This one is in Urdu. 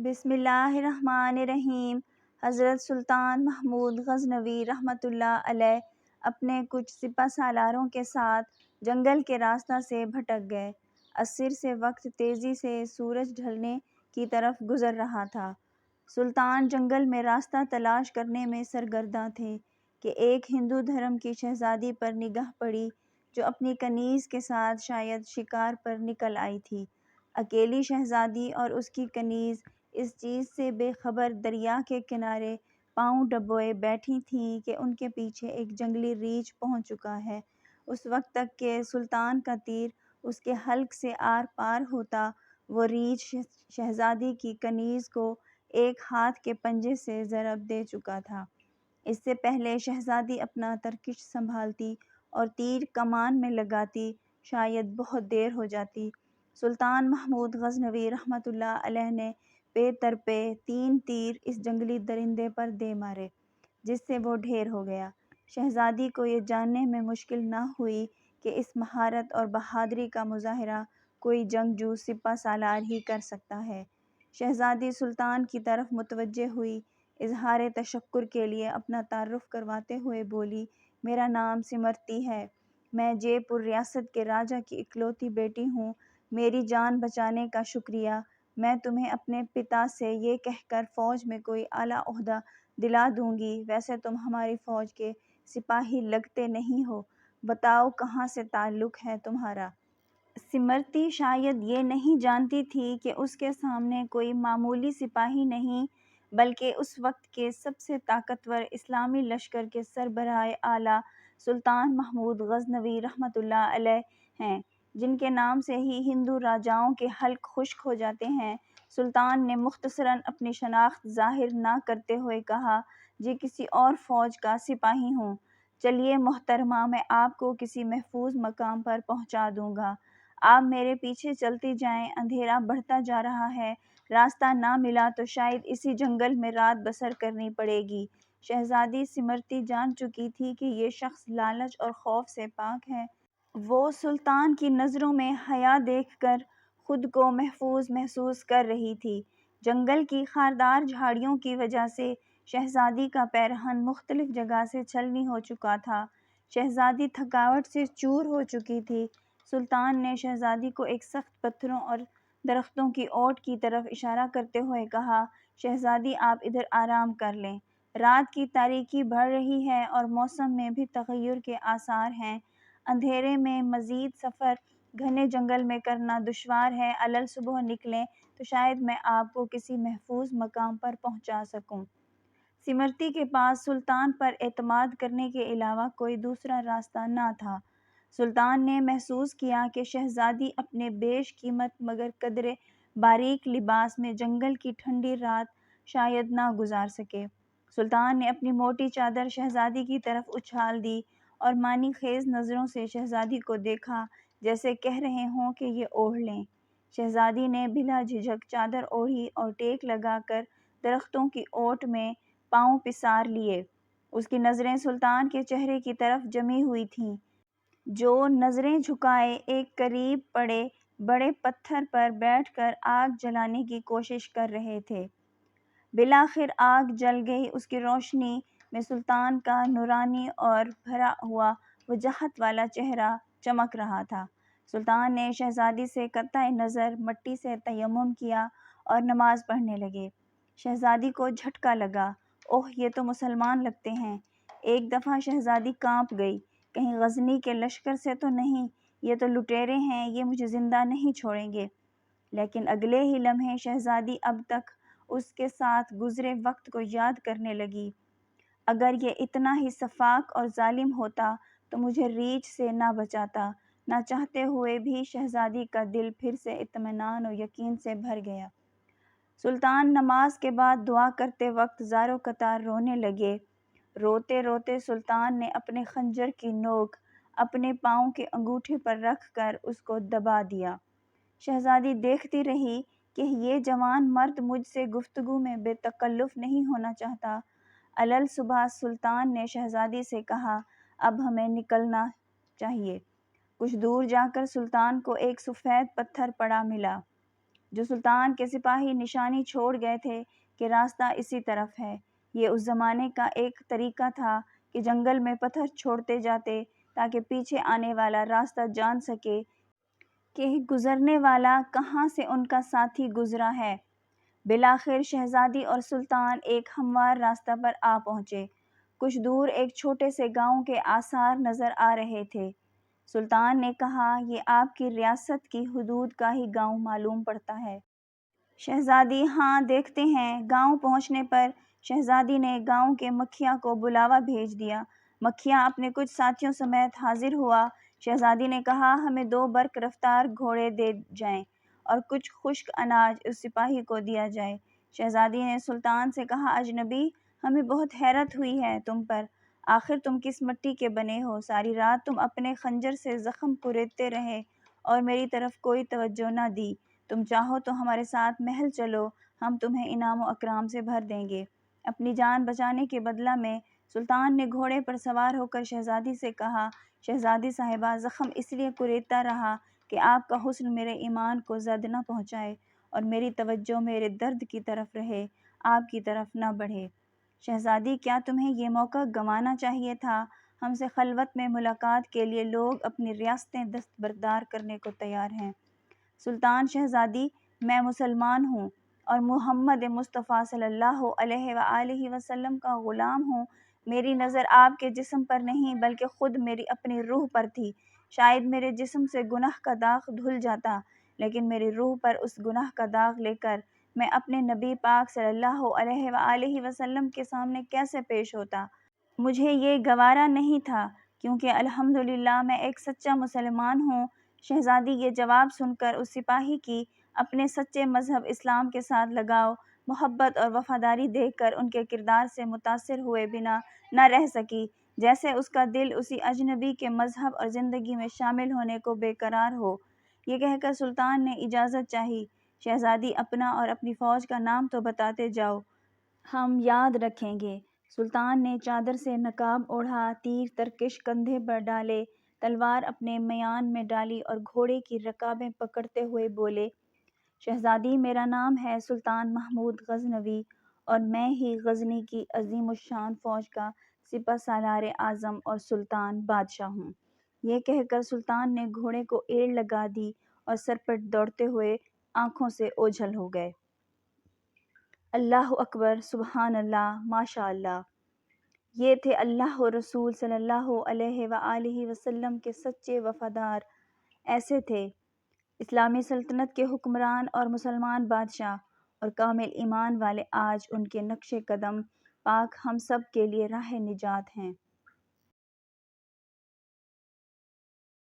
بسم اللہ الرحمن الرحیم۔ حضرت سلطان محمود غزنوی رحمۃ اللہ علیہ اپنے کچھ سپہ سالاروں کے ساتھ جنگل کے راستہ سے بھٹک گئے۔ عصر سے وقت تیزی سے سورج ڈھلنے کی طرف گزر رہا تھا۔ سلطان جنگل میں راستہ تلاش کرنے میں سرگرداں تھے کہ ایک ہندو دھرم کی شہزادی پر نگاہ پڑی جو اپنی کنیز کے ساتھ شاید شکار پر نکل آئی تھی۔ اکیلی شہزادی اور اس کی کنیز اس چیز سے بے خبر دریا کے کنارے پاؤں ڈبوئے بیٹھی تھیں کہ ان کے پیچھے ایک جنگلی ریچھ پہنچ چکا ہے۔ اس وقت تک کہ سلطان کا تیر اس کے حلق سے آر پار ہوتا، وہ ریچھ شہزادی کی کنیز کو ایک ہاتھ کے پنجے سے ضرب دے چکا تھا۔ اس سے پہلے شہزادی اپنا ترکش سنبھالتی اور تیر کمان میں لگاتی شاید بہت دیر ہو جاتی۔ سلطان محمود غزنوی رحمۃ اللہ علیہ نے پے در پے 3 تیر اس جنگلی درندے پر دے مارے، جس سے وہ ڈھیر ہو گیا۔ شہزادی کو یہ جاننے میں مشکل نہ ہوئی کہ اس مہارت اور بہادری کا مظاہرہ کوئی جنگجو سپہ سالار ہی کر سکتا ہے۔ شہزادی سلطان کی طرف متوجہ ہوئی، اظہار تشکر کے لیے اپنا تعارف کرواتے ہوئے بولی، میرا نام سمرتی ہے، میں جے پور ریاست کے راجہ کی اکلوتی بیٹی ہوں، میری جان بچانے کا شکریہ۔ میں تمہیں اپنے پتا سے یہ کہہ کر فوج میں کوئی اعلیٰ عہدہ دلا دوں گی، ویسے تم ہماری فوج کے سپاہی لگتے نہیں ہو، بتاؤ کہاں سے تعلق ہے تمہارا؟ سمرتی شاید یہ نہیں جانتی تھی کہ اس کے سامنے کوئی معمولی سپاہی نہیں بلکہ اس وقت کے سب سے طاقتور اسلامی لشکر کے سربراہ اعلیٰ سلطان محمود غزنوی رحمۃ اللہ علیہ ہیں، جن کے نام سے ہی ہندو راجاؤں کے حلق خشک ہو جاتے ہیں۔ سلطان نے مختصراً اپنی شناخت ظاہر نہ کرتے ہوئے کہا، جی کسی اور فوج کا سپاہی ہوں۔ چلیے محترمہ، میں آپ کو کسی محفوظ مقام پر پہنچا دوں گا، آپ میرے پیچھے چلتی جائیں، اندھیرا بڑھتا جا رہا ہے، راستہ نہ ملا تو شاید اسی جنگل میں رات بسر کرنی پڑے گی۔ شہزادی سمرتی جان چکی تھی کہ یہ شخص لالچ اور خوف سے پاک ہے۔ وہ سلطان کی نظروں میں حیا دیکھ کر خود کو محفوظ محسوس کر رہی تھی۔ جنگل کی خاردار جھاڑیوں کی وجہ سے شہزادی کا پیرہن مختلف جگہ سے چھلنی ہو چکا تھا۔ شہزادی تھکاوٹ سے چور ہو چکی تھی۔ سلطان نے شہزادی کو ایک سخت پتھروں اور درختوں کی اوٹ کی طرف اشارہ کرتے ہوئے کہا، شہزادی آپ ادھر آرام کر لیں، رات کی تاریکی بڑھ رہی ہے اور موسم میں بھی تغیر کے آثار ہیں، اندھیرے میں مزید سفر گھنے جنگل میں کرنا دشوار ہے، علل صبح نکلیں تو شاید میں آپ کو کسی محفوظ مقام پر پہنچا سکوں۔ سمرتی کے پاس سلطان پر اعتماد کرنے کے علاوہ کوئی دوسرا راستہ نہ تھا۔ سلطان نے محسوس کیا کہ شہزادی اپنے بیش قیمت مگر قدرے باریک لباس میں جنگل کی ٹھنڈی رات شاید نہ گزار سکے۔ سلطان نے اپنی موٹی چادر شہزادی کی طرف اچھال دی اور معنی خیز نظروں سے شہزادی کو دیکھا، جیسے کہہ رہے ہوں کہ یہ اوڑھ لیں۔ شہزادی نے بلا جھجک چادر اوڑھی اور ٹیک لگا کر درختوں کی اوٹ میں پاؤں پسار لیے۔ اس کی نظریں سلطان کے چہرے کی طرف جمی ہوئی تھیں، جو نظریں جھکائے ایک قریب پڑے بڑے پتھر پر بیٹھ کر آگ جلانے کی کوشش کر رہے تھے۔ بالآخر آگ جل گئی، اس کی روشنی میں سلطان کا نورانی اور بھرا ہوا وجاہت والا چہرہ چمک رہا تھا۔ سلطان نے شہزادی سے قطع نظر مٹی سے تیمم کیا اور نماز پڑھنے لگے۔ شہزادی کو جھٹکا لگا، اوہ یہ تو مسلمان لگتے ہیں۔ ایک دفعہ شہزادی کانپ گئی، کہیں غزنی کے لشکر سے تو نہیں، یہ تو لٹیرے ہیں، یہ مجھے زندہ نہیں چھوڑیں گے۔ لیکن اگلے ہی لمحے شہزادی اب تک اس کے ساتھ گزرے وقت کو یاد کرنے لگی، اگر یہ اتنا ہی سفاک اور ظالم ہوتا تو مجھے ریچھ سے نہ بچاتا۔ نہ چاہتے ہوئے بھی شہزادی کا دل پھر سے اطمینان و یقین سے بھر گیا۔ سلطان نماز کے بعد دعا کرتے وقت زار و قطار رونے لگے۔ روتے روتے سلطان نے اپنے خنجر کی نوک اپنے پاؤں کے انگوٹھے پر رکھ کر اس کو دبا دیا۔ شہزادی دیکھتی رہی کہ یہ جوان مرد مجھ سے گفتگو میں بے تکلف نہیں ہونا چاہتا۔ علل صبح سلطان نے شہزادی سے کہا، اب ہمیں نکلنا چاہیے۔ کچھ دور جا کر سلطان کو ایک سفید پتھر پڑا ملا۔ جو سلطان کے سپاہی نشانی چھوڑ گئے تھے کہ راستہ اسی طرف ہے۔ یہ اس زمانے کا ایک طریقہ تھا کہ جنگل میں پتھر چھوڑتے جاتے تاکہ پیچھے آنے والا راستہ جان سکے کہ گزرنے والا کہاں سے ان کا ساتھی گزرا ہے۔ بالآخر شہزادی اور سلطان ایک ہموار راستہ پر آ پہنچے۔ کچھ دور ایک چھوٹے سے گاؤں کے آثار نظر آ رہے تھے۔ سلطان نے کہا، یہ آپ کی ریاست کی حدود کا ہی گاؤں معلوم پڑتا ہے۔ شہزادی، ہاں دیکھتے ہیں۔ گاؤں پہنچنے پر شہزادی نے گاؤں کے مکھیا کو بلاوا بھیج دیا۔ مکھیا اپنے کچھ ساتھیوں سمیت حاضر ہوا۔ شہزادی نے کہا، ہمیں 2 برق رفتار گھوڑے دے جائیں اور کچھ خشک اناج اس سپاہی کو دیا جائے۔ شہزادی نے سلطان سے کہا، اجنبی، ہمیں بہت حیرت ہوئی ہے تم پر۔ آخر تم کس مٹی کے بنے ہو؟ ساری رات تم اپنے خنجر سے زخم کریدتے رہے اور میری طرف کوئی توجہ نہ دی۔ تم چاہو تو ہمارے ساتھ محل چلو، ہم تمہیں انعام و اکرام سے بھر دیں گے۔ اپنی جان بچانے کے بدلہ میں سلطان نے گھوڑے پر سوار ہو کر شہزادی سے کہا، شہزادی صاحبہ، زخم اس لیے کریدتا رہا کہ آپ کا حسن میرے ایمان کو زد نہ پہنچائے اور میری توجہ میرے درد کی طرف رہے، آپ کی طرف نہ بڑھے۔ شہزادی، کیا تمہیں یہ موقع گنوانا چاہیے تھا؟ ہم سے خلوت میں ملاقات کے لیے لوگ اپنی ریاستیں دستبردار کرنے کو تیار ہیں۔ سلطان، شہزادی، میں مسلمان ہوں اور محمد مصطفیٰ صلی اللہ علیہ وآلہ وسلم کا غلام ہوں۔ میری نظر آپ کے جسم پر نہیں بلکہ خود میری اپنی روح پر تھی۔ شاید میرے جسم سے گناہ کا داغ دھل جاتا، لیکن میری روح پر اس گناہ کا داغ لے کر میں اپنے نبی پاک صلی اللہ علیہ وآلہ وسلم کے سامنے کیسے پیش ہوتا؟ مجھے یہ گوارا نہیں تھا، کیونکہ الحمدللہ میں ایک سچا مسلمان ہوں۔ شہزادی، یہ جواب سن کر اس سپاہی کی اپنے سچے مذہب اسلام کے ساتھ لگاؤ، محبت اور وفاداری دیکھ کر ان کے کردار سے متاثر ہوئے بنا نہ رہ سکی، جیسے اس کا دل اسی اجنبی کے مذہب اور زندگی میں شامل ہونے کو بے قرار ہو۔ یہ کہہ کر سلطان نے اجازت چاہی۔ شہزادی، اپنا اور اپنی فوج کا نام تو بتاتے جاؤ، ہم یاد رکھیں گے۔ سلطان نے چادر سے نقاب اوڑھا، تیر ترکش کندھے پر ڈالے، تلوار اپنے میان میں ڈالی اور گھوڑے کی رکابیں پکڑتے ہوئے بولے، شہزادی، میرا نام ہے سلطان محمود غزنوی اور میں ہی غزنی کی عظیم الشان فوج کا سپہ سالار اعظم اور سلطان بادشاہ ہوں۔ یہ کہہ کر سلطان نے گھوڑے کو ایڑ لگا دی اور سرپٹ دوڑتے ہوئے آنکھوں سے اوجھل ہو گئے۔ اللہ اکبر، سبحان اللہ، ماشاء اللہ۔ یہ تھے اللہ و رسول صلی اللہ علیہ وآلہ وسلم کے سچے وفادار۔ ایسے تھے اسلامی سلطنت کے حکمران اور مسلمان بادشاہ اور کامل ایمان والے۔ آج ان کے نقش قدم پاک ہم سب کے لیے راہ نجات ہیں۔